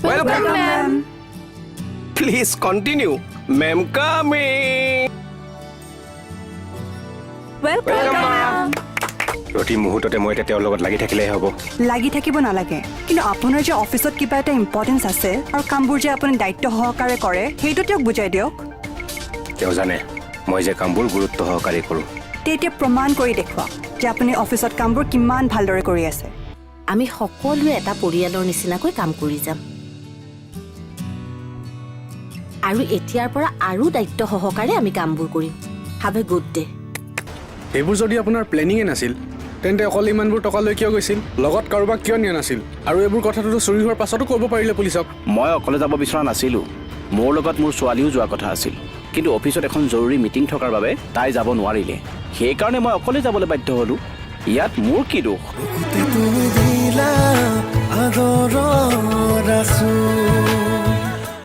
Welcome, ma'am. Please continue. Ma'am coming. Welcome, ma'am. প্ৰতি মুহূৰ্ততে মই এতিয়া তেওঁৰ লগত লাগি থাকিলেহে হ'ব। লাগি থাকিব নালাগে, কিন্তু আপোনাৰ যে অফিচত কিবা এটা ইম্পৰ্টেঞ্চ আছে আৰু কামবোৰ যে আপুনি দায়িত্ব সহকাৰে কৰে সেইটো তেওঁক বুজাই দিয়ক। তেওঁ জানে মই যে কামবোৰ গুৰুত্ব সহকাৰে কৰোঁ। তেতিয়া প্ৰমাণ কৰি দেখুৱাওক যে আপুনি অফিচত কামবোৰ কিমান ভালদৰে কৰি আছে। আমি সকলোৱে এটা পৰিয়ালৰ নিচিনাকৈ কাম কৰি যাম আৰু এতিয়াৰ পৰা আৰু দায়িত্ব সহকাৰে আমি কামবোৰ কৰিম। Have a good day. এইবোৰ যদি আপোনাৰ প্লেনিঙে নাছিল তেন্তে অকল ইমানবোৰ টকা লৈ কিয় গৈছিল, লগত কাৰোবাক কিয় নিয়া নাছিল, আৰু এইবোৰ কথাটোতো চুৰি হোৱাৰ পাছতো ক'ব পাৰিলে পুলিচক। মই অকলে যাব বিচৰা নাছিলোঁ, মোৰ লগত মোৰ ছোৱালীও যোৱা কথা আছিল, কিন্তু অফিচত এখন জৰুৰী মিটিং থকাৰ বাবে তাই যাব নোৱাৰিলে, সেইকাৰণে মই অকলে যাবলৈ বাধ্য হ'লোঁ। ইয়াত মোৰ কি দোষ?